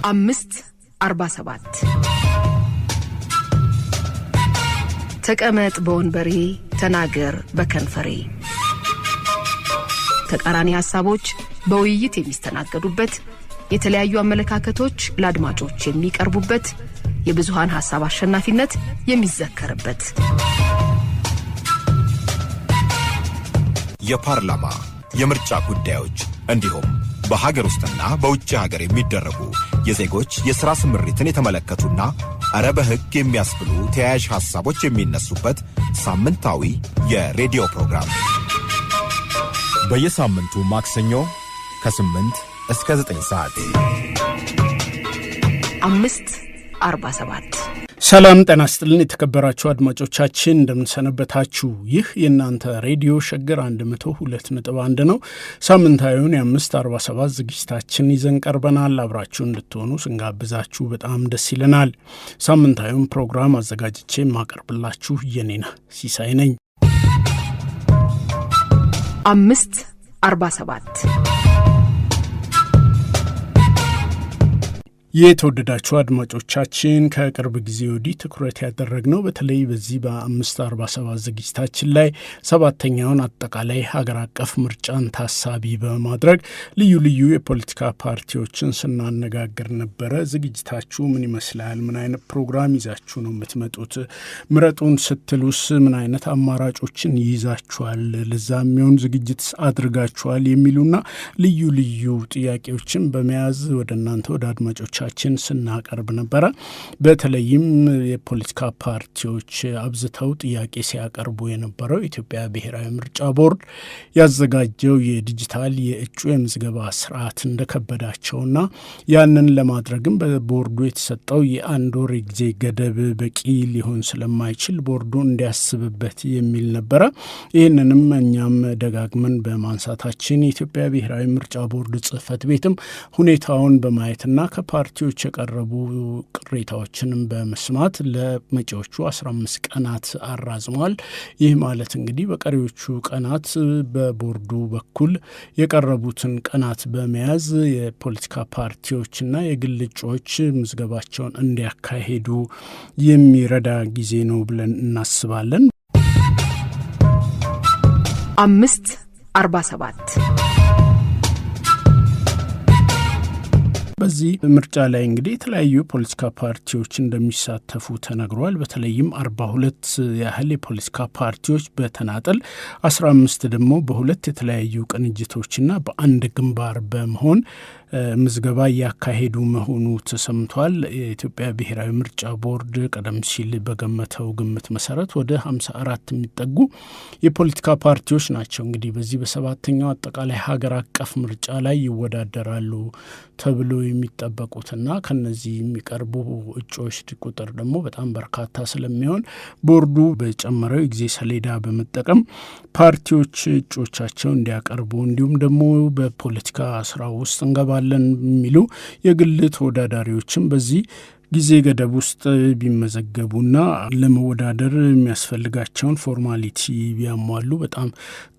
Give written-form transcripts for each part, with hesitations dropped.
547 ተቀመጥ በወንበሬ ተናገር በከንፈሬ ተቃራኒ ሐሳቦች በውይይት የሚስተናገዱበት የተለያዩ አመለካከቶች ለአድማጮች የሚቀርቡበት የብዙሃን ሐሳብ አሸናፊነት የሚዘከርበት የፓርላማ የምርጫ ጉዳዮች እንዲሁም በሀገር ውስጥና በውጭ ሀገር የሚደረጉ የዜጎች የሥራ ስምሪትን የተመለከቱና አረ በሕግ የሚያስብሉ ተያያዥ ሐሳቦች የሚነሱበት ሳምንታዊ የሬዲዮ ፕሮግራም በየሳምንቱ ማክሰኞ ከ8 እስከ 9 ሰዓት 547 ሰላም ጤና ይስጥልን የተከበራችሁ አድማጮቻችን እንደምንሰነበታችሁ። ይህ የእናንተ ሬዲዮ ሸገር 102.1 ነው። ሳምንታዊውን የ547 ዝግጅታችን ይዘን ቀርበናል። አብራችሁ እንድትሆኑ ስንጋብዛችሁ በጣም ደስ ይለናል። ሳምንታዊውን ፕሮግራም አዘጋጅቼ ማቀርብላችሁ የኔና ሲሳይ ነኝ። 547 የተወደዳችሁ አድማጮቻችን ከቅርብ ጊዜ ወዲህ ትኩረት ያደረግነው በተለይ በዚህ በ547 ዝግጅታችን ላይ ሰባተኛውን አጠቃላይ ሀገር አቀፍ ምርጫን ታሳቢ በማድረግ ልዩ ልዩ የፖለቲካ ፓርቲዎችን ስናነጋግር ነበረ። ዝግጅታችሁ ምን ይመስላል? ምን አይነት ፕሮግራም ይዛችሁ ነው የምትመጡት? ምረጡን ስትሉስ ምን አይነት አማራጮችን ይዛችኋል? ለዛ የሚሆን ዝግጅት አድርጋችኋል? የሚሉና ልዩ ልዩ ጥያቄዎችን በመያዝ ወደ እናንተ ወደ አድማጮች ስናቀርብ ነበረ። በተለይም የፖለቲካ ፓርቲዎች አብዝተው ጥያቄ ሲያቀርቡ የነበረው ኢትዮጵያ ብሔራዊ ምርጫ ቦርድ ያዘጋጀው የዲጂታል የእጩ የምዝገባ ስርዓት እንደከበዳቸውና ያንን ለማድረግም በቦርዱ የተሰጠው የአንድ ወር ጊዜ ገደብ በቂ ሊሆን ስለማይችል ቦርዱ እንዲያስብበት የሚል ነበረ። ይህንንም እኛም ደጋግመን በማንሳታችን የኢትዮጵያ ብሔራዊ ምርጫ ቦርድ ጽሕፈት ቤትም ሁኔታውን በማየትና ፓርቲዎች የቀረቡ ቅሬታዎችንም በመስማት ለመጪዎቹ 15 ቀናት አራዝሟል። ይህ ማለት እንግዲህ በቀሪዎቹ ቀናት በቦርዱ በኩል የቀረቡትን ቀናት በመያዝ የፖለቲካ ፓርቲዎችና የግል እጩዎች ምዝገባቸውን እንዲያካሄዱ የሚረዳ ጊዜ ነው ብለን እናስባለን። 547 በዚህ ምርጫ ላይ እንግዲህ የተለያዩ የፖለቲካ ፓርቲዎች እንደሚሳተፉ ተነግሯል። በተለይም 42 ያህል የፖለቲካ ፓርቲዎች በተናጠል 15 ደግሞ በሁለት የተለያዩ ቅንጅቶችና በአንድ ግንባር በመሆን ምዝገባ እያካሄዱ መሆኑ ተሰምቷል። የኢትዮጵያ ብሔራዊ ምርጫ ቦርድ ቀደም ሲል በገመተው ግምት መሰረት ወደ 54 የሚጠጉ የፖለቲካ ፓርቲዎች ናቸው እንግዲህ በዚህ በሰባተኛው አጠቃላይ ሀገር አቀፍ ምርጫ ላይ ይወዳደራሉ ተብሎ የሚጠበቁትና ከነዚህ የሚቀርቡ እጩዎች ቁጥር ደግሞ በጣም በርካታ ስለሚሆን ቦርዱ በጨመረው የጊዜ ሰሌዳ በመጠቀም ፓርቲዎች እጩዎቻቸው እንዲያቀርቡ እንዲሁም ደግሞ በፖለቲካ ስራ ውስጥ እንገባለን የሚሉ የግል ተወዳዳሪዎችም በዚህ ጊዜ ገደብ ውስጥ ቢመዘገቡና ለመወዳደር የሚያስፈልጋቸውን ፎርማሊቲ ቢያሟሉ በጣም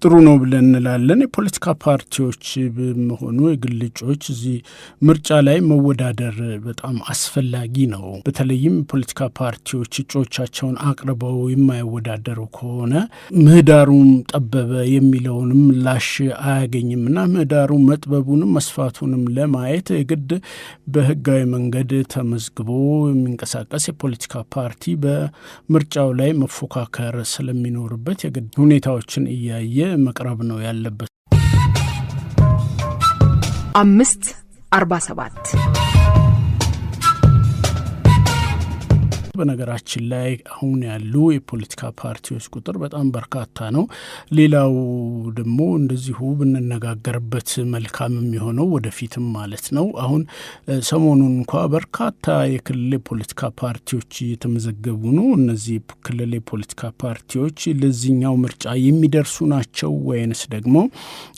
ጥሩ ነው ብለን እንላለን። የፖለቲካ ፓርቲዎች በመሆኑ የግል እጩዎች እዚህ ምርጫ ላይ መወዳደር በጣም አስፈላጊ ነው። በተለይም የፖለቲካ ፓርቲዎች እጩዎቻቸውን አቅርበው የማይወዳደሩ ከሆነ ምህዳሩም ጠበበ የሚለውንም ምላሽ አያገኝምና ምህዳሩ መጥበቡንም መስፋቱንም ለማየት የግድ በህጋዊ መንገድ ተመዝግቦ የሚንቀሳቀስ የፖለቲካ ፓርቲ በምርጫው ላይ መፎካከር ስለሚኖርበት የግድ ሁኔታዎችን እያየ መቅረብ ነው ያለበት። 547 በነገራችን ላይ አሁን ያሉ የፖለቲካ ፓርቲዎች ቁጥር በጣም በርካታ ነው። ሌላው ደግሞ እንደዚሁ ብንነጋገርበት መልካም የሚሆነው ወደፊትም ማለት ነው። አሁን ሰሞኑን እንኳ በርካታ የክልል የፖለቲካ ፓርቲዎች እየተመዘገቡ ነው። እነዚህ ክልል የፖለቲካ ፓርቲዎች ለዚህኛው ምርጫ የሚደርሱ ናቸው ወይንስ ደግሞ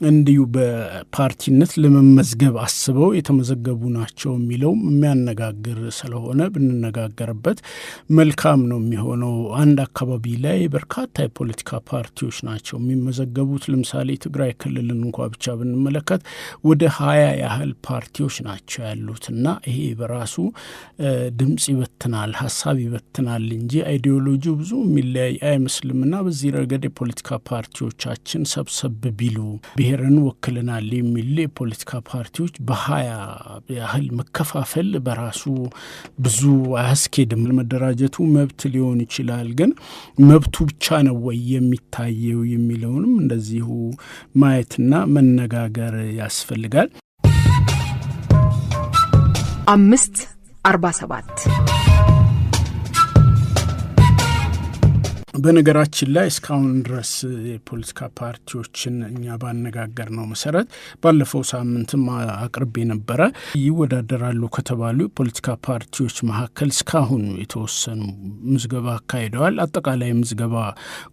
እንዲሁ በፓርቲነት ለመመዝገብ አስበው የተመዘገቡ ናቸው የሚለው የሚያነጋግር ስለሆነ ብንነጋገርበት መልካም ነው የሚሆነው። አንድ አካባቢ ላይ በርካታ የፖለቲካ ፓርቲዎች ናቸው የሚመዘገቡት። ለምሳሌ ትግራይ ክልልን እንኳ ብቻ ብንመለከት ወደ 20 ያህል ፓርቲዎች ናቸው ያሉት እና ይሄ በራሱ ድምጽ ይበትናል፣ ሀሳብ ይበትናል እንጂ አይዲዮሎጂው ብዙ የሚለያይ አይመስልምና በዚህ ረገድ የፖለቲካ ፓርቲዎቻችን ሰብሰብ ቢሉ ብሔርን ወክልናል የሚል የፖለቲካ ፓርቲዎች በ20 ያህል መከፋፈል በራሱ ብዙ አያስኬድም። መደራጀቱ መብት ሊሆን ይችላል፣ ግን መብቱ ብቻ ነው ወይ የሚታየው የሚለውንም እንደዚሁ ማየትና መነጋገር ያስፈልጋል። 547 በነገራችን ላይ እስካሁን ድረስ የፖለቲካ ፓርቲዎችን እኛ ባነጋገር ነው መሰረት ባለፈው ሳምንትም አቅርቤ ነበረ። ይወዳደራሉ ከተባሉ የፖለቲካ ፓርቲዎች መካከል እስካሁን የተወሰኑ ምዝገባ አካሂደዋል። አጠቃላይ ምዝገባ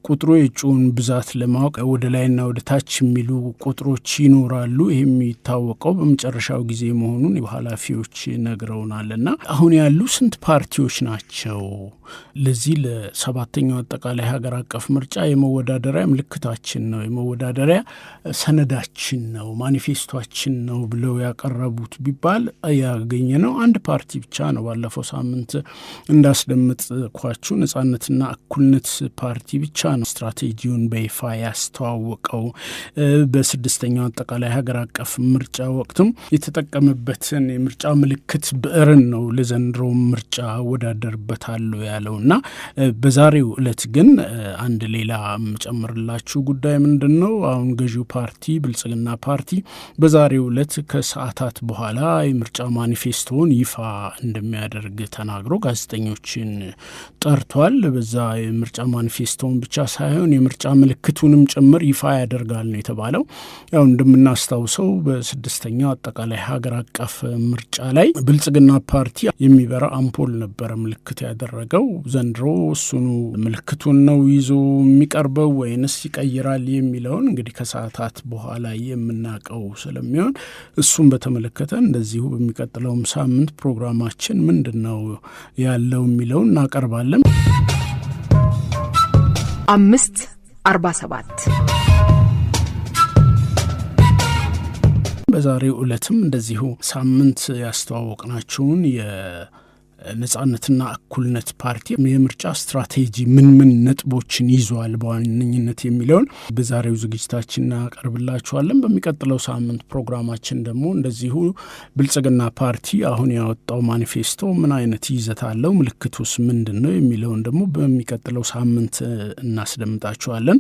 ቁጥሩ የእጩውን ብዛት ለማወቅ ወደ ላይና ወደ ታች የሚሉ ቁጥሮች ይኖራሉ። ይህ የሚታወቀው በመጨረሻው ጊዜ መሆኑን ኃላፊዎች ነግረውናልና አሁን ያሉ ስንት ፓርቲዎች ናቸው? ለዚህ ለሰባተኛው አጠቃላይ ሀገር አቀፍ ምርጫ የመወዳደሪያ ምልክታችን ነው፣ የመወዳደሪያ ሰነዳችን ነው፣ ማኒፌስቶችን ነው ብለው ያቀረቡት ቢባል ያገኘ ነው አንድ ፓርቲ ብቻ ነው። ባለፈው ሳምንት እንዳስደመጥኳችሁ ነጻነትና እኩልነት ፓርቲ ብቻ ነው ስትራቴጂውን በይፋ ያስተዋወቀው። በስድስተኛው አጠቃላይ ሀገር አቀፍ ምርጫ ወቅትም የተጠቀመበትን የምርጫ ምልክት ብዕርን ነው ለዘንድሮ ምርጫ ወዳደርበታለሁ ያለውና በዛሬው ዕለት ግን አንድ ሌላ መጨመርላችሁ ጉዳይ ምንድነው? አሁን ገዢው ፓርቲ ብልጽግና ፓርቲ በዛሬው ዕለት ከሰዓታት በኋላ የምርጫ ማኒፌስቶውን ይፋ እንደሚያደርግ ተናግሮ ጋዜጠኞችን ጠርቷል። በዛ የምርጫ ማኒፌስቶውን ብቻ ሳይሆን የምርጫ ምልክቱንም ጭምር ይፋ ያደርጋል ነው የተባለው። ያው እንደምናስታውሰው በስድስተኛው አጠቃላይ ሀገር አቀፍ ምርጫ ላይ ብልጽግና ፓርቲ የሚበራ አምፖል ነበረ ምልክት ያደረገው። ዘንድሮ እሱኑ ምልክቱን ነው ይዞ የሚቀርበው ወይንስ ይቀይራል የሚለውን እንግዲህ ከሰዓታት በኋላ የምናውቀው ስለሚሆን እሱን በተመለከተ እንደዚሁ በሚቀጥለውም ሳምንት ፕሮግራማችን ምንድነው ያለው የሚለውን እናቀርባለን። 547 በዛሬው ዕለትም እንደዚሁ ሳምንት ያስተዋወቅናችሁን ነጻነትና እኩልነት ፓርቲ የምርጫ ስትራቴጂ ምን ነጥቦችን ይዟል በዋነኝነት የሚለውን በዛሬው ዝግጅታችን እናቀርብላችኋለን። በሚቀጥለው ሳምንት ፕሮግራማችን ደግሞ እንደዚሁ ብልጽግና ፓርቲ አሁን ያወጣው ማኒፌስቶ ምን አይነት ይዘት አለው፣ ምልክቱስ ምንድነው የሚለውን ደግሞ በሚቀጥለው ሳምንት እናስደምጣችኋለን።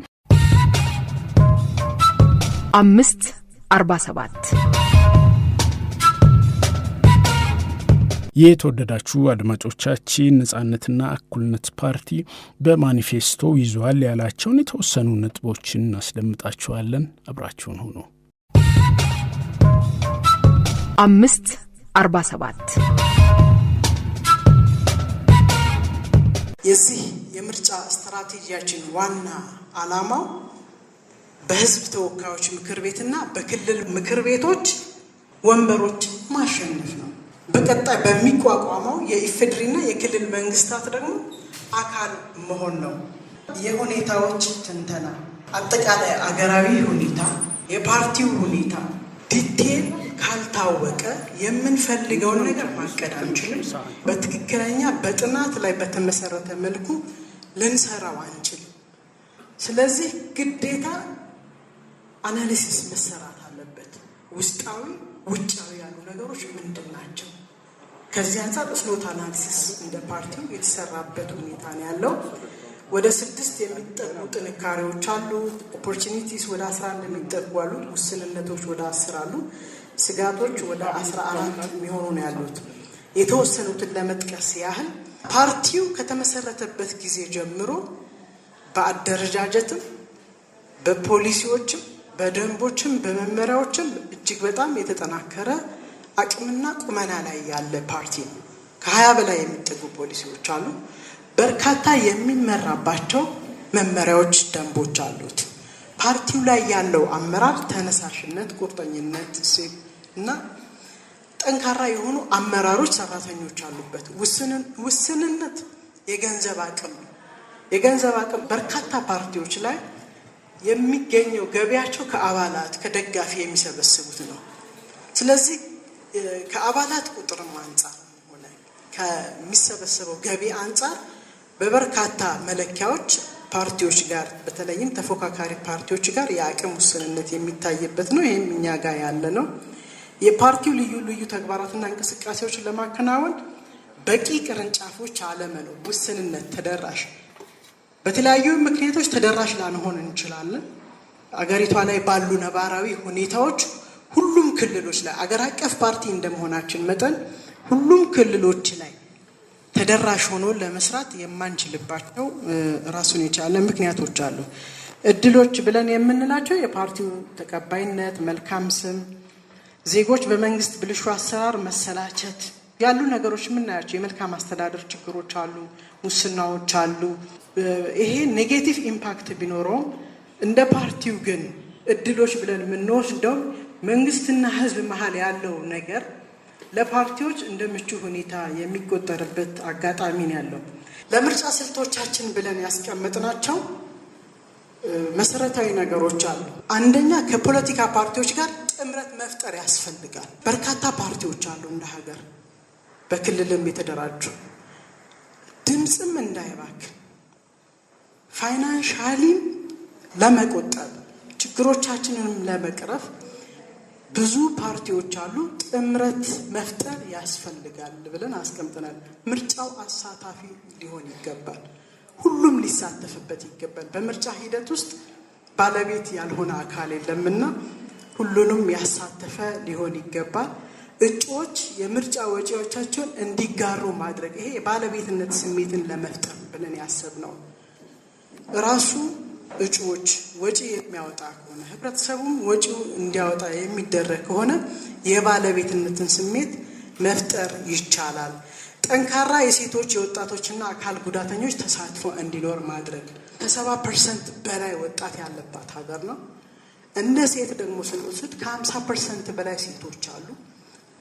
547 የተወደዳችሁ አድማጮቻችን ነጻነትና እኩልነት ፓርቲ በማኒፌስቶ ይዟል ያላቸውን የተወሰኑ ነጥቦችን እናስደምጣችኋለን። አብራችሁን ሁኑ። 547 የዚህ የምርጫ ስትራቴጂያችን ዋና ዓላማው በህዝብ ተወካዮች ምክር ቤትና በክልል ምክር ቤቶች ወንበሮች ማሸነፍ ነው። በቀጣይ በሚቋቋመው የኢፌድሪና የክልል መንግስታት ደግሞ አካል መሆን ነው። የሁኔታዎች ትንተና፣ አጠቃላይ አገራዊ ሁኔታ፣ የፓርቲው ሁኔታ ዲቴል ካልታወቀ የምንፈልገውን ነገር ማቀድ አንችልም። በትክክለኛ በጥናት ላይ በተመሰረተ መልኩ ልንሰራው አንችልም። ስለዚህ ግዴታ አናሊሲስ መሰራት አለበት። ውስጣዊ ውጫዊ ያሉ ነገሮች ምንድን ናቸው? ከዚህ አንጻር ስሎት አናሊሲስ እንደ ፓርቲው የተሰራበት ሁኔታ ነው ያለው። ወደ 6 የሚጠጉ ጥንካሬዎች አሉ። ኦፖርቹኒቲስ ወደ 11 የሚጠጉ አሉ። ውስንነቶች ወደ 10 አሉ። ስጋቶች ወደ 14 የሚሆኑ ነው ያሉት። የተወሰኑትን ለመጥቀስ ያህል ፓርቲው ከተመሰረተበት ጊዜ ጀምሮ በአደረጃጀትም በፖሊሲዎችም በደንቦችም በመመሪያዎችም እጅግ በጣም የተጠናከረ አቅምና ቁመና ላይ ያለ ፓርቲ ነው። ከ20 በላይ የሚጠጉ ፖሊሲዎች አሉ። በርካታ የሚመራባቸው መመሪያዎች፣ ደንቦች አሉት። ፓርቲው ላይ ያለው አመራር ተነሳሽነት፣ ቁርጠኝነት እና ጠንካራ የሆኑ አመራሮች፣ ሰራተኞች አሉበት። ውስንነት የገንዘብ አቅም ነው። የገንዘብ አቅም በርካታ ፓርቲዎች ላይ የሚገኘው ገቢያቸው ከአባላት ከደጋፊ የሚሰበስቡት ነው። ስለዚህ ከአባላት ቁጥርም አንጻር ሆነ ከሚሰበሰበው ገቢ አንጻር በበርካታ መለኪያዎች ፓርቲዎች ጋር በተለይም ተፎካካሪ ፓርቲዎች ጋር የአቅም ውስንነት የሚታይበት ነው። ይህም እኛ ጋር ያለ ነው። የፓርቲው ልዩ ልዩ ተግባራትና እንቅስቃሴዎችን ለማከናወን በቂ ቅርንጫፎች አለመኖር፣ ውስንነት፣ ተደራሽ በተለያዩ ምክንያቶች ተደራሽ ላንሆን እንችላለን። አገሪቷ ላይ ባሉ ነባራዊ ሁኔታዎች ሁሉም ክልሎች ላይ አገር አቀፍ ፓርቲ እንደመሆናችን መጠን ሁሉም ክልሎች ላይ ተደራሽ ሆኖ ለመስራት የማንችልባቸው ራሱን የቻለ ምክንያቶች አሉ። እድሎች ብለን የምንላቸው የፓርቲው ተቀባይነት፣ መልካም ስም፣ ዜጎች በመንግስት ብልሹ አሰራር መሰላቸት ያሉ ነገሮች የምናያቸው የመልካም አስተዳደር ችግሮች አሉ፣ ሙስናዎች አሉ። ይሄ ኔጌቲቭ ኢምፓክት ቢኖረውም እንደ ፓርቲው ግን እድሎች ብለን የምንወስደው መንግስትና ህዝብ መሀል ያለው ነገር ለፓርቲዎች እንደ ምቹ ሁኔታ የሚቆጠርበት አጋጣሚ ነው ያለው። ለምርጫ ስልቶቻችን ብለን ያስቀመጥናቸው መሰረታዊ ነገሮች አሉ። አንደኛ ከፖለቲካ ፓርቲዎች ጋር ጥምረት መፍጠር ያስፈልጋል። በርካታ ፓርቲዎች አሉ እንደ ሀገር በክልልም የተደራጁ። ድምፅም እንዳይባክን ፋይናንሻሊም ለመቆጠብ ችግሮቻችንንም ለመቅረፍ ብዙ ፓርቲዎች አሉ። ጥምረት መፍጠር ያስፈልጋል ብለን አስቀምጠናል። ምርጫው አሳታፊ ሊሆን ይገባል። ሁሉም ሊሳተፍበት ይገባል። በምርጫ ሂደት ውስጥ ባለቤት ያልሆነ አካል የለምና ሁሉንም ያሳተፈ ሊሆን ይገባል። እጩዎች የምርጫ ወጪዎቻቸውን እንዲጋሩ ማድረግ፣ ይሄ የባለቤትነት ስሜትን ለመፍጠር ብለን ያሰብነው ራሱ እጩዎች ወጪ የሚያወጣ ከሆነ ህብረተሰቡም ወጪው እንዲያወጣ የሚደረግ ከሆነ የባለቤትነትን ስሜት መፍጠር ይቻላል። ጠንካራ የሴቶች የወጣቶችና አካል ጉዳተኞች ተሳትፎ እንዲኖር ማድረግ። ከ70% በላይ ወጣት ያለባት ሀገር ነው። እንደ ሴት ደግሞ ስንወስድ ከ50% በላይ ሴቶች አሉ።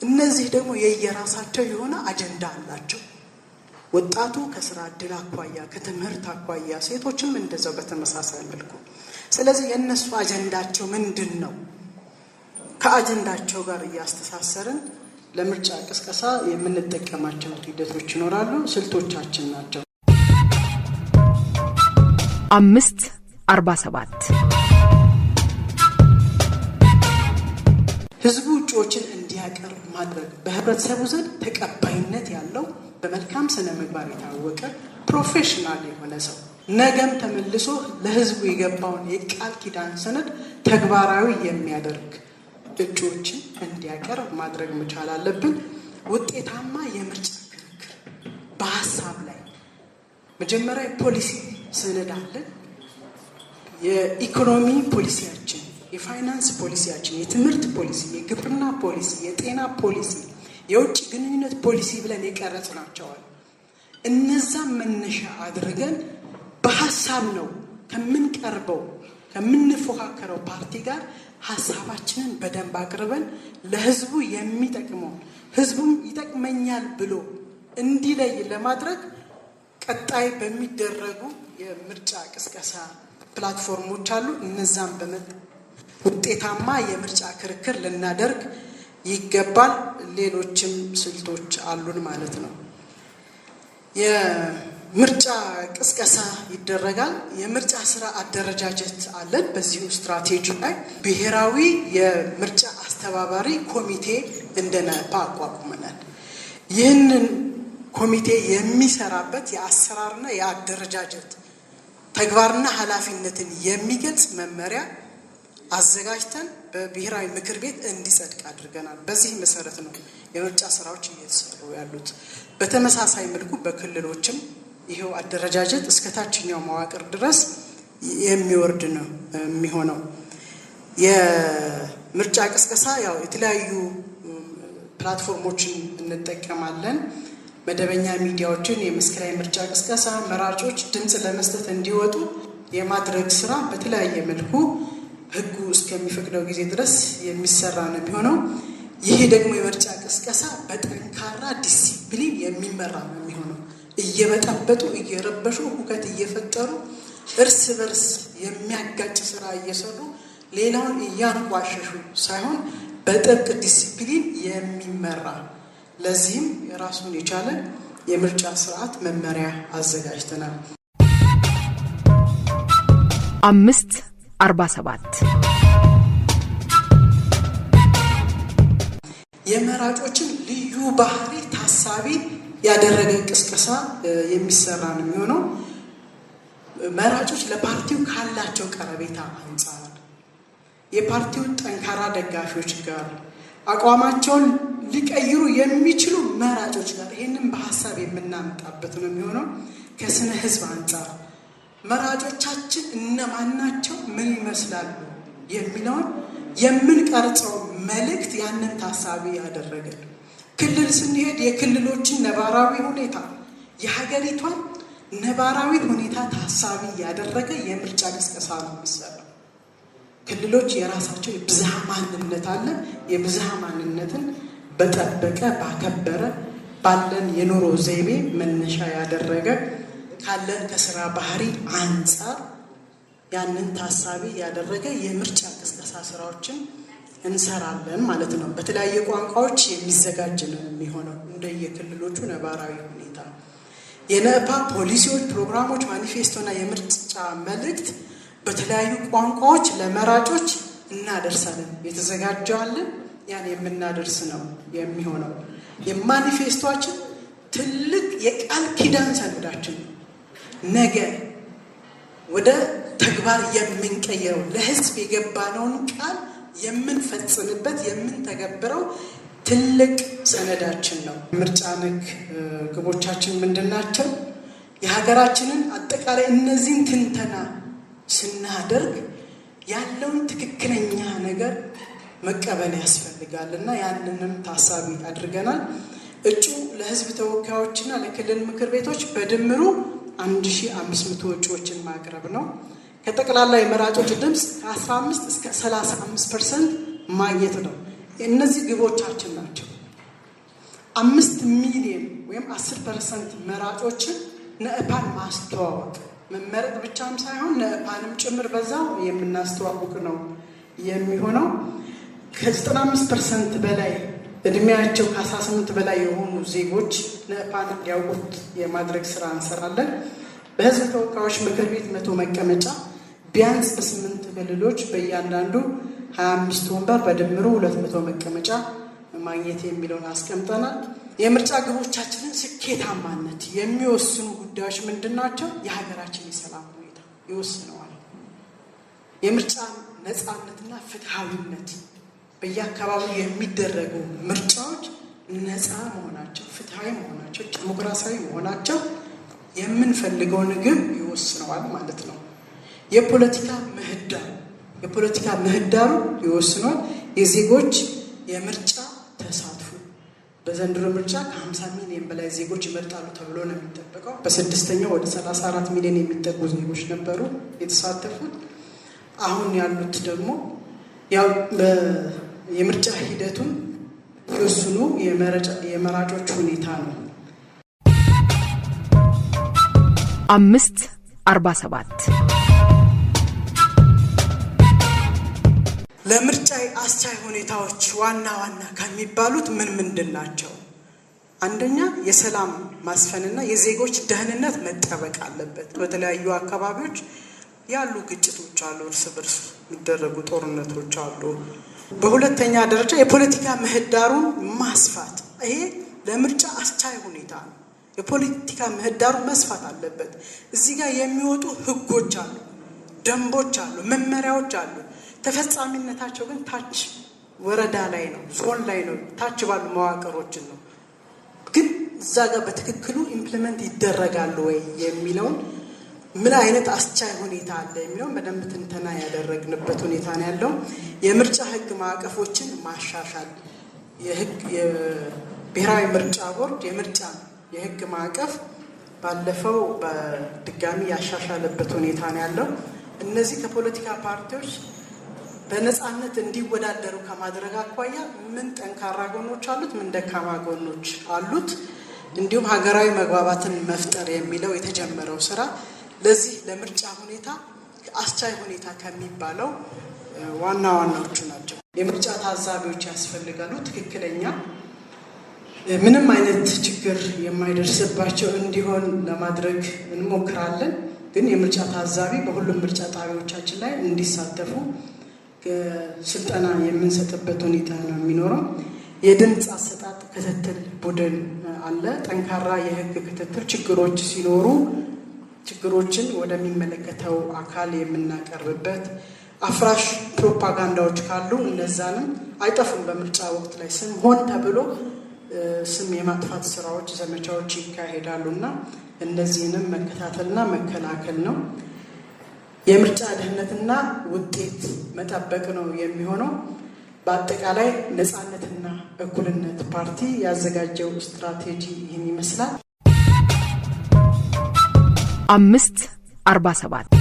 እነዚህ ደግሞ የየራሳቸው የሆነ አጀንዳ አላቸው። ወጣቱ ከስራ እድል አኳያ፣ ከትምህርት አኳያ፣ ሴቶችም እንደዛው በተመሳሳይ መልኩ። ስለዚህ የእነሱ አጀንዳቸው ምንድን ነው? ከአጀንዳቸው ጋር እያስተሳሰርን ለምርጫ ቅስቀሳ የምንጠቀማቸው ሂደቶች ይኖራሉ። ስልቶቻችን ናቸው። 547 ህዝቡ እጩዎችን እንዲያቀርብ ማድረግ፣ በህብረተሰቡ ዘንድ ተቀባይነት ያለው በመልካም ስነ ምግባር የታወቀ ፕሮፌሽናል የሆነ ሰው ነገም ተመልሶ ለህዝቡ የገባውን የቃል ኪዳን ሰነድ ተግባራዊ የሚያደርግ እጩዎችን እንዲያቀርብ ማድረግ መቻል አለብን። ውጤታማ የምርጫ ክርክር በሀሳብ ላይ መጀመሪያ የፖሊሲ ሰነድ አለን። የኢኮኖሚ ፖሊሲያችን፣ የፋይናንስ ፖሊሲያችን፣ የትምህርት ፖሊሲ፣ የግብርና ፖሊሲ፣ የጤና ፖሊሲ፣ የውጭ ግንኙነት ፖሊሲ ብለን የቀረጽ ናቸዋል። እነዛም መነሻ አድርገን በሀሳብ ነው ከምንቀርበው ከምንፎካከረው ፓርቲ ጋር ሀሳባችንን በደንብ አቅርበን ለህዝቡ የሚጠቅመው ህዝቡም ይጠቅመኛል ብሎ እንዲለይ ለማድረግ ቀጣይ በሚደረጉ የምርጫ ቅስቀሳ ፕላትፎርሞች አሉ። እነዛም ውጤታማ የምርጫ ክርክር ልናደርግ ይገባል። ሌሎችም ስልቶች አሉን ማለት ነው። የምርጫ ቅስቀሳ ይደረጋል። የምርጫ ስራ አደረጃጀት አለን። በዚሁ ስትራቴጂ ላይ ብሔራዊ የምርጫ አስተባባሪ ኮሚቴ እንደነፓ አቋቁመናል። ይህንን ኮሚቴ የሚሰራበት የአሰራርና የአደረጃጀት ተግባርና ኃላፊነትን የሚገልጽ መመሪያ አዘጋጅተን በብሔራዊ ምክር ቤት እንዲጸድቅ አድርገናል። በዚህ መሰረት ነው የምርጫ ስራዎች እየተሰሩ ያሉት። በተመሳሳይ መልኩ በክልሎችም ይሄው አደረጃጀት እስከ ታችኛው መዋቅር ድረስ የሚወርድ ነው የሚሆነው። የምርጫ ቅስቀሳ ያው የተለያዩ ፕላትፎርሞችን እንጠቀማለን። መደበኛ ሚዲያዎችን፣ የመስክ ላይ ምርጫ ቅስቀሳ፣ መራጮች ድምፅ ለመስጠት እንዲወጡ የማድረግ ስራ በተለያየ መልኩ ህጉ እስከሚፈቅደው ጊዜ ድረስ የሚሰራ ነው የሚሆነው። ይሄ ደግሞ የምርጫ ቅስቀሳ በጠንካራ ዲሲፕሊን የሚመራ ነው የሚሆነው። እየበጠበጡ እየረበሹ ሁከት እየፈጠሩ እርስ በርስ የሚያጋጭ ስራ እየሰሩ ሌላውን እያንቋሸሹ ሳይሆን በጥብቅ ዲሲፕሊን የሚመራ ለዚህም የራሱን የቻለ የምርጫ ስርዓት መመሪያ አዘጋጅተናል። 547 የመራጮችን ልዩ ባህሪ ታሳቢ ያደረገ ቅስቀሳ የሚሰራ ነው የሚሆነው። መራጮች ለፓርቲው ካላቸው ቀረቤታ አንጻር የፓርቲው ጠንካራ ደጋፊዎች ጋር አቋማቸውን ሊቀይሩ የሚችሉ መራጮች ጋር ይህንን በሀሳብ የምናመጣበት ነው የሚሆነው። ከስነ ህዝብ አንጻር መራጮቻችን እነማን ናቸው፣ ምን ይመስላሉ የሚለውን የምንቀርጸው መልእክት ያንን ታሳቢ ያደረገ። ክልል ስንሄድ የክልሎችን ነባራዊ ሁኔታ የሀገሪቷን ነባራዊ ሁኔታ ታሳቢ ያደረገ የምርጫ ቅስቀሳ ነው የሚሰራው። ክልሎች የራሳቸው የብዝሃ ማንነት አለ። የብዝሃ ማንነትን በጠበቀ ባከበረ ባለን የኑሮ ዘይቤ መነሻ ያደረገ ካለን ከስራ ባህሪ አንጻር ያንን ታሳቢ ያደረገ የምርጫ ቅስቀሳ ስራዎችን እንሰራለን ማለት ነው። በተለያየ ቋንቋዎች የሚዘጋጅ ነው የሚሆነው እንደየክልሎቹ ነባራዊ ሁኔታ። የነፓ ፖሊሲዎች፣ ፕሮግራሞች፣ ማኒፌስቶና የምርጫ መልእክት በተለያዩ ቋንቋዎች ለመራጮች እናደርሳለን። የተዘጋጀዋለን ያን የምናደርስ ነው የሚሆነው። የማኒፌስቶችን ትልቅ የቃል ኪዳን ሰነዳችን ነው። ነገ ወደ ተግባር የምንቀይረው ለህዝብ የገባነውን ቃል የምንፈጽምበት የምንተገብረው ትልቅ ሰነዳችን ነው። ምርጫ ነክ ግቦቻችን ምንድን ናቸው? የሀገራችንን አጠቃላይ እነዚህን ትንተና ስናደርግ ያለውን ትክክለኛ ነገር መቀበል ያስፈልጋል እና ያንንም ታሳቢ አድርገናል። እጩ ለህዝብ ተወካዮችና ለክልል ምክር ቤቶች በድምሩ 1500 እጩዎችን ማቅረብ ነው። ከጠቅላላ የመራጮች ድምፅ ከ15 እስከ 35% ማግኘት ነው። እነዚህ ግቦቻችን ናቸው። 5 ሚሊዮን ወይም 10% መራጮችን ነእፓን ማስተዋወቅ መመረጥ ብቻም ሳይሆን ነእፓንም ጭምር በዛው የምናስተዋውቅ ነው የሚሆነው። ከ95% በላይ እድሜያቸው ከ18 በላይ የሆኑ ዜጎች ነእፓን እንዲያውቁት የማድረግ ስራ እንሰራለን። በህዝብ ተወካዮች ምክር ቤት 100 መቀመጫ ቢያንስ በ8 ክልሎች በእያንዳንዱ 25 ወንበር በድምሩ 200 መቀመጫ ማግኘት የሚለውን አስቀምጠናል። የምርጫ ግቦቻችንን ስኬታማነት የሚወስኑ ጉዳዮች ምንድን ናቸው? የሀገራችን የሰላም ሁኔታ ይወስነዋል። የምርጫ ነፃነትና ፍትሐዊነት በየአካባቢው የሚደረጉ ምርጫዎች ነፃ መሆናቸው፣ ፍትሐዊ መሆናቸው፣ ዲሞክራሲያዊ መሆናቸው የምንፈልገውን ግብ ይወስነዋል ማለት ነው። የፖለቲካ ምህዳሩ ይወስነዋል። የዜጎች የምርጫ ተሳትፎ በዘንድሮ ምርጫ ከ50 ሚሊዮን በላይ ዜጎች ይመርጣሉ ተብሎ ነው የሚጠበቀው። በስድስተኛው ወደ 34 ሚሊዮን የሚጠጉ ዜጎች ነበሩ የተሳተፉት። አሁን ያሉት ደግሞ ያው የምርጫ ሂደቱን ይወስኑ የመራጮች ሁኔታ ነው። 547 ለምርጫ አስቻይ ሁኔታዎች ዋና ከሚባሉት ምንድን ናቸው? አንደኛ የሰላም ማስፈንና የዜጎች ደህንነት መጠበቅ አለበት። በተለያዩ አካባቢዎች ያሉ ግጭቶች አሉ፣ እርስ በርስ የሚደረጉ ጦርነቶች አሉ። በሁለተኛ ደረጃ የፖለቲካ ምህዳሩን ማስፋት፣ ይሄ ለምርጫ አስቻይ ሁኔታ ነው። የፖለቲካ ምህዳሩ መስፋት አለበት። እዚህ ጋር የሚወጡ ህጎች አሉ፣ ደንቦች አሉ፣ መመሪያዎች አሉ። ተፈጻሚነታቸው ግን ታች ወረዳ ላይ ነው፣ ዞን ላይ ነው፣ ታች ባሉ መዋቅሮችን ነው። ግን እዛ ጋር በትክክሉ ኢምፕሊመንት ይደረጋሉ ወይ የሚለውን ምን አይነት አስቻይ ሁኔታ አለ የሚለውን በደንብ ትንተና ያደረግንበት ሁኔታ ነው ያለው። የምርጫ ህግ ማዕቀፎችን ማሻሻል፣ የብሔራዊ ምርጫ ቦርድ የምርጫ የህግ ማዕቀፍ ባለፈው በድጋሚ ያሻሻለበት ሁኔታ ነው ያለው። እነዚህ ከፖለቲካ ፓርቲዎች በነፃነት እንዲወዳደሩ ከማድረግ አኳያ ምን ጠንካራ ጎኖች አሉት፣ ምን ደካማ ጎኖች አሉት፣ እንዲሁም ሀገራዊ መግባባትን መፍጠር የሚለው የተጀመረው ስራ ለዚህ ለምርጫ ሁኔታ አስቻይ ሁኔታ ከሚባለው ዋና ዋናዎቹ ናቸው። የምርጫ ታዛቢዎች ያስፈልጋሉ። ትክክለኛ ምንም አይነት ችግር የማይደርስባቸው እንዲሆን ለማድረግ እንሞክራለን። ግን የምርጫ ታዛቢ በሁሉም ምርጫ ጣቢያዎቻችን ላይ እንዲሳተፉ ስልጠና የምንሰጥበት ሁኔታ ነው የሚኖረው። የድምፅ አሰጣጥ ክትትል ቡድን አለ። ጠንካራ የህግ ክትትል፣ ችግሮች ሲኖሩ ችግሮችን ወደሚመለከተው አካል የምናቀርብበት፣ አፍራሽ ፕሮፓጋንዳዎች ካሉ እነዛንም አይጠፉም። በምርጫ ወቅት ላይ ስም ሆን ተብሎ ስም የማጥፋት ስራዎች፣ ዘመቻዎች ይካሄዳሉና እነዚህንም መከታተልና መከላከል ነው። የምርጫ ደህንነትና ውጤት መጠበቅ ነው የሚሆነው። በአጠቃላይ ነፃነትና እኩልነት ፓርቲ ያዘጋጀው ስትራቴጂ ይህን ይመስላል። 547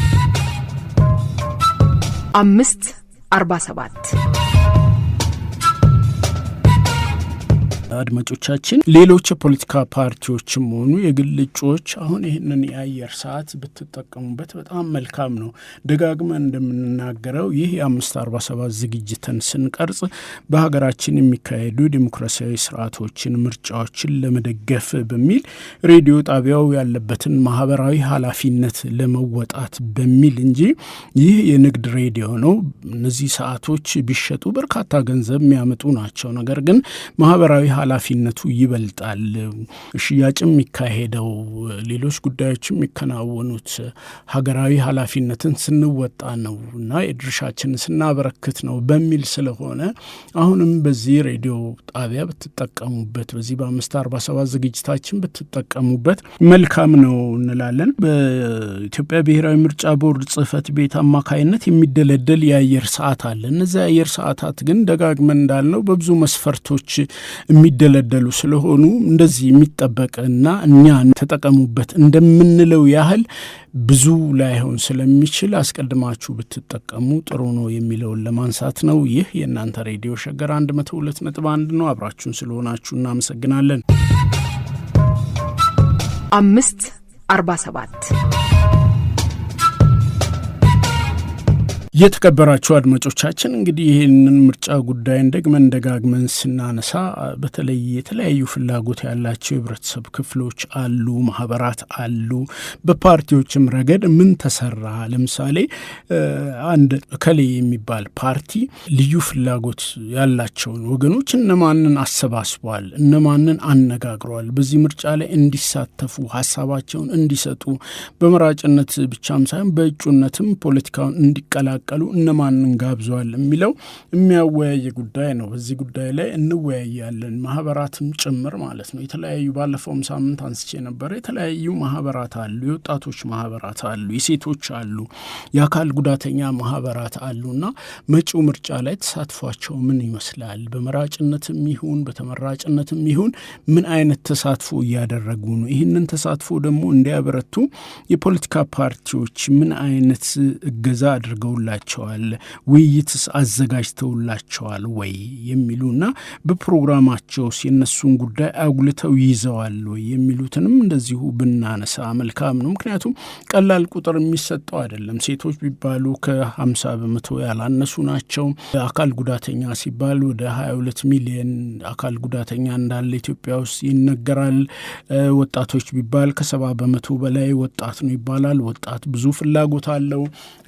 አድማጮቻችን ሌሎች የፖለቲካ ፓርቲዎችም ሆኑ የግል እጩዎች አሁን ይህንን የአየር ሰዓት ብትጠቀሙበት በጣም መልካም ነው። ደጋግመን እንደምንናገረው ይህ የ547 ዝግጅትን ስንቀርጽ በሀገራችን የሚካሄዱ ዲሞክራሲያዊ ስርዓቶችን፣ ምርጫዎችን ለመደገፍ በሚል ሬዲዮ ጣቢያው ያለበትን ማህበራዊ ኃላፊነት ለመወጣት በሚል እንጂ ይህ የንግድ ሬዲዮ ነው። እነዚህ ሰዓቶች ቢሸጡ በርካታ ገንዘብ የሚያመጡ ናቸው። ነገር ግን ማህበራዊ ኃላፊነቱ ይበልጣል። ሽያጭም የሚካሄደው ሌሎች ጉዳዮችም የሚከናወኑት ሀገራዊ ኃላፊነትን ስንወጣ ነው እና የድርሻችንን ስናበረክት ነው በሚል ስለሆነ አሁንም በዚህ ሬዲዮ ጣቢያ ብትጠቀሙበት፣ በዚህ በ547 ዝግጅታችን ብትጠቀሙበት መልካም ነው እንላለን። በኢትዮጵያ ብሔራዊ ምርጫ ቦርድ ጽህፈት ቤት አማካይነት የሚደለደል የአየር ሰዓት አለ። እነዚህ የአየር ሰዓታት ግን ደጋግመን እንዳልነው በብዙ መስፈርቶች የሚደለደሉ ስለሆኑ እንደዚህ የሚጠበቅና እኛ ተጠቀሙበት እንደምንለው ያህል ብዙ ላይሆን ስለሚችል አስቀድማችሁ ብትጠቀሙ ጥሩ ነው የሚለውን ለማንሳት ነው። ይህ የእናንተ ሬዲዮ ሸገር 102.1 ነው። አብራችሁን ስለሆናችሁ እናመሰግናለን። 547 የተከበራችሁ አድማጮቻችን እንግዲህ ይህንን ምርጫ ጉዳይን ደግመን ደጋግመን ስናነሳ በተለይ የተለያዩ ፍላጎት ያላቸው የህብረተሰብ ክፍሎች አሉ፣ ማህበራት አሉ። በፓርቲዎችም ረገድ ምን ተሰራ? ለምሳሌ አንድ እከሌ የሚባል ፓርቲ ልዩ ፍላጎት ያላቸውን ወገኖች እነማንን አሰባስቧል? እነማንን አነጋግሯል? በዚህ ምርጫ ላይ እንዲሳተፉ ሀሳባቸውን እንዲሰጡ በመራጭነት ብቻም ሳይሆን በእጩነትም ፖለቲካውን እንዲቀላቀሉ እነማንን ጋብዟል የሚለው የሚያወያይ ጉዳይ ነው። በዚህ ጉዳይ ላይ እንወያያለን፣ ማህበራትም ጭምር ማለት ነው። የተለያዩ ባለፈውም ሳምንት አንስቼ ነበረ። የተለያዩ ማህበራት አሉ፣ የወጣቶች ማህበራት አሉ፣ የሴቶች አሉ፣ የአካል ጉዳተኛ ማህበራት አሉና መጪው ምርጫ ላይ ተሳትፏቸው ምን ይመስላል? በመራጭነትም ይሁን በተመራጭነትም ይሁን ምን አይነት ተሳትፎ እያደረጉ ነው? ይህንን ተሳትፎ ደግሞ እንዲያበረቱ የፖለቲካ ፓርቲዎች ምን አይነት እገዛ አድርገውላቸዋል? ውይይትስ አዘጋጅተውላቸዋል ወይ የሚሉና በፕሮግራማቸውስ የነሱን ጉዳይ አጉልተው ይዘዋል ወይ የሚሉትንም እንደዚሁ ብናነሳ መልካም ነው። ምክንያቱም ቀላል ቁጥር የሚሰጠው አይደለም። ሴቶች ቢባሉ ከ50% ያላነሱ ናቸው። አካል ጉዳተኛ ሲባል ወደ 22 ሚሊዮን አካል ጉዳተኛ እንዳለ ኢትዮጵያ ውስጥ ይነገራል። ወጣቶች ቢባል ከ70% በላይ ወጣት ነው ይባላል። ወጣት ብዙ ፍላጎት አለው።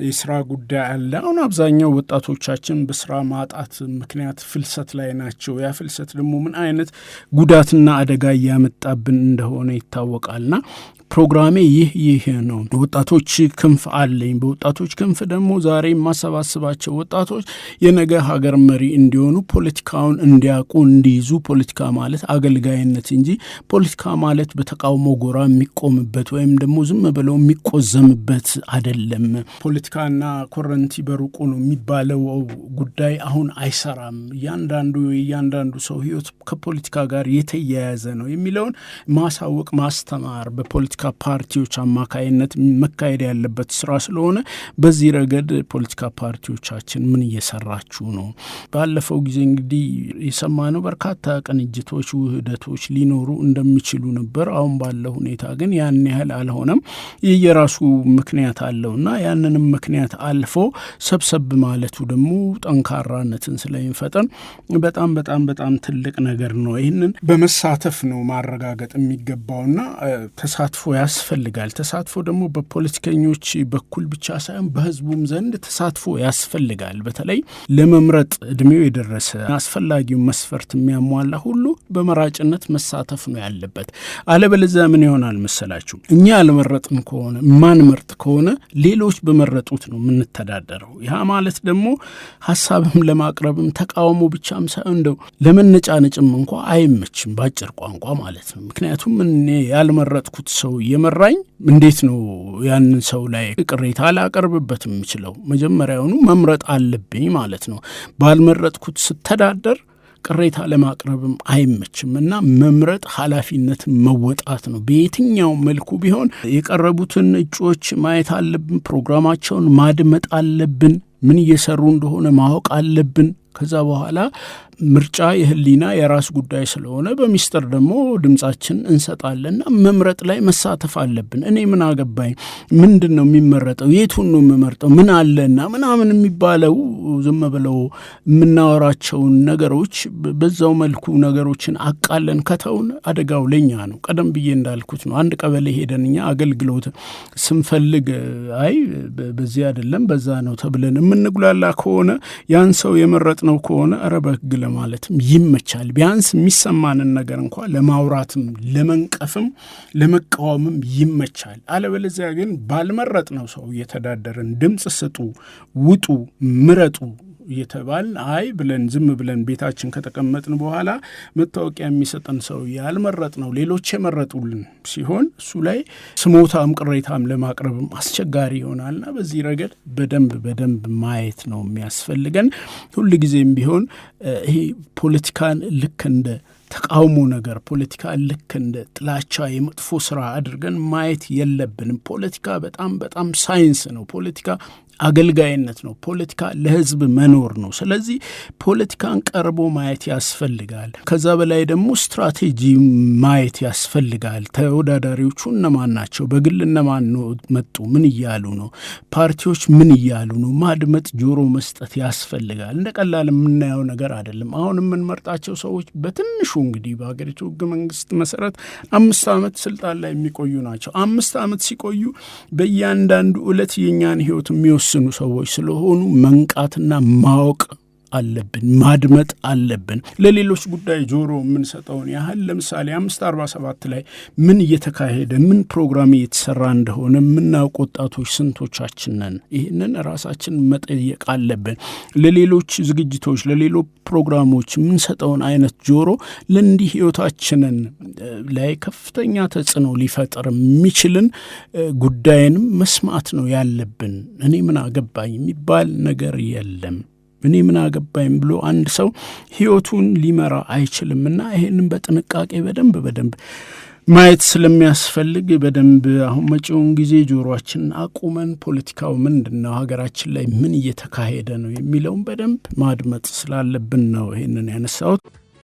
የስራ ጉዳይ አለ። አሁን አብዛኛው ወጣቶቻችን በስራ ማጣት ምክንያት ፍልሰት ላይ ናቸው። ያ ፍልሰት ደግሞ ምን አይነት ጉዳትና አደጋ እያመጣብን እንደሆነ ይታወቃልና ፕሮግራሜ ይህ ነው። ወጣቶች ክንፍ አለኝ። በወጣቶች ክንፍ ደግሞ ዛሬ የማሰባስባቸው ወጣቶች የነገ ሀገር መሪ እንዲሆኑ፣ ፖለቲካውን እንዲያውቁ እንዲይዙ። ፖለቲካ ማለት አገልጋይነት እንጂ ፖለቲካ ማለት በተቃውሞ ጎራ የሚቆምበት ወይም ደግሞ ዝም ብለው የሚቆዘምበት አይደለም። ፖለቲካና ኮረንቲ በሩቁ ነው የሚባለው ጉዳይ አሁን አይሰራም። እያንዳንዱ ሰው ህይወት ከፖለቲካ ጋር የተያያዘ ነው የሚለውን ማሳወቅ፣ ማስተማር በፖለቲካ በፖለቲካ ፓርቲዎች አማካይነት መካሄድ ያለበት ስራ ስለሆነ በዚህ ረገድ ፖለቲካ ፓርቲዎቻችን ምን እየሰራችሁ ነው? ባለፈው ጊዜ እንግዲህ የሰማነው በርካታ ቅንጅቶች፣ ውህደቶች ሊኖሩ እንደሚችሉ ነበር። አሁን ባለው ሁኔታ ግን ያን ያህል አልሆነም። ይህ የራሱ ምክንያት አለውና ያንንም ምክንያት አልፎ ሰብሰብ ማለቱ ደግሞ ጠንካራነትን ስለሚፈጠን በጣም በጣም በጣም ትልቅ ነገር ነው። ይህንን በመሳተፍ ነው ማረጋገጥ የሚገባውና ተሳትፎ ያስፈልጋል። ተሳትፎ ደግሞ በፖለቲከኞች በኩል ብቻ ሳይሆን በህዝቡም ዘንድ ተሳትፎ ያስፈልጋል። በተለይ ለመምረጥ እድሜው የደረሰ አስፈላጊውን መስፈርት የሚያሟላ ሁሉ በመራጭነት መሳተፍ ነው ያለበት። አለበለዚያ ምን ይሆናል መሰላችሁ? እኛ ያልመረጥን ከሆነ ማንመርጥ ከሆነ ሌሎች በመረጡት ነው የምንተዳደረው። ያ ማለት ደግሞ ሀሳብም ለማቅረብም ተቃውሞ ብቻም ሳይሆን እንደው ለመነጫነጭም እንኳ አይመችም፣ ባጭር ቋንቋ ማለት ነው። ምክንያቱም እኔ ያልመረጥኩት ሰው እየመራኝ እንዴት ነው ያንን ሰው ላይ ቅሬታ ላቀርብበት የምችለው? መጀመሪያውኑ መምረጥ አለብኝ ማለት ነው። ባልመረጥኩት ስተዳደር ቅሬታ ለማቅረብም አይመችም እና መምረጥ ኃላፊነት መወጣት ነው። በየትኛው መልኩ ቢሆን የቀረቡትን እጩዎች ማየት አለብን፣ ፕሮግራማቸውን ማድመጥ አለብን፣ ምን እየሰሩ እንደሆነ ማወቅ አለብን። ከዛ በኋላ ምርጫ የህሊና የራስ ጉዳይ ስለሆነ በሚስጥር ደግሞ ድምጻችን እንሰጣለንና መምረጥ ላይ መሳተፍ አለብን። እኔ ምን አገባኝ፣ ምንድን ነው የሚመረጠው፣ የቱን ነው የምመርጠው፣ ምን አለና ምናምን የሚባለው ዝም ብለው የምናወራቸውን ነገሮች በዛው መልኩ ነገሮችን አቃለን ከተውን አደጋው ለኛ ነው። ቀደም ብዬ እንዳልኩት ነው። አንድ ቀበሌ ሄደን እኛ አገልግሎት ስንፈልግ አይ በዚህ አይደለም በዛ ነው ተብለን የምንጉላላ ከሆነ ያን ሰው የመረጥ ነው ከሆነ ረበግ ለማለትም ይመቻል። ቢያንስ የሚሰማንን ነገር እንኳን ለማውራትም ለመንቀፍም ለመቃወምም ይመቻል። አለበለዚያ ግን ባልመረጥ ነው ሰው እየተዳደረን ድምጽ ስጡ፣ ውጡ፣ ምረጡ እየተባልን አይ ብለን ዝም ብለን ቤታችን ከተቀመጥን በኋላ መታወቂያ የሚሰጠን ሰው ያልመረጥ ነው ሌሎች የመረጡልን ሲሆን እሱ ላይ ስሞታም ቅሬታም ለማቅረብም አስቸጋሪ ይሆናልና በዚህ ረገድ በደንብ ማየት ነው የሚያስፈልገን። ሁልጊዜም ቢሆን ይሄ ፖለቲካን ልክ እንደ ተቃውሞ ነገር፣ ፖለቲካ ልክ እንደ ጥላቻ የመጥፎ ስራ አድርገን ማየት የለብንም። ፖለቲካ በጣም በጣም ሳይንስ ነው። ፖለቲካ አገልጋይነት ነው። ፖለቲካ ለህዝብ መኖር ነው። ስለዚህ ፖለቲካን ቀርቦ ማየት ያስፈልጋል። ከዛ በላይ ደግሞ ስትራቴጂ ማየት ያስፈልጋል። ተወዳዳሪዎቹ እነማን ናቸው? በግል እነማን መጡ? ምን እያሉ ነው? ፓርቲዎች ምን እያሉ ነው? ማድመጥ፣ ጆሮ መስጠት ያስፈልጋል። እንደ ቀላል የምናየው ነገር አይደለም። አሁን የምንመርጣቸው ሰዎች በትንሹ እንግዲህ በሀገሪቱ ህገ መንግስት መሰረት 5 ዓመት ስልጣን ላይ የሚቆዩ ናቸው። 5 ዓመት ሲቆዩ በእያንዳንዱ ዕለት የኛን ህይወት የሚወስኑ ሰዎች ስለሆኑ መንቃትና ማወቅ አለብን፣ ማድመጥ አለብን። ለሌሎች ጉዳይ ጆሮ የምንሰጠውን ያህል ለምሳሌ 547 ላይ ምን እየተካሄደ ምን ፕሮግራም እየተሰራ እንደሆነ የምናውቅ ወጣቶች ስንቶቻችን ነን? ይህንን ራሳችን መጠየቅ አለብን። ለሌሎች ዝግጅቶች፣ ለሌሎች ፕሮግራሞች የምንሰጠውን አይነት ጆሮ ለእንዲህ ህይወታችንን ላይ ከፍተኛ ተጽዕኖ ሊፈጥር የሚችልን ጉዳይንም መስማት ነው ያለብን። እኔ ምን አገባኝ የሚባል ነገር የለም። እኔ ምን አገባኝ ብሎ አንድ ሰው ህይወቱን ሊመራ አይችልምና ይሄንን በጥንቃቄ በደንብ ማየት ስለሚያስፈልግ በደንብ አሁን መጪውን ጊዜ ጆሮአችንን አቁመን ፖለቲካው ምንድነው፣ ሀገራችን ላይ ምን እየተካሄደ ነው የሚለውን በደንብ ማድመጥ ስላለብን ነው ይሄንን ያነሳሁት።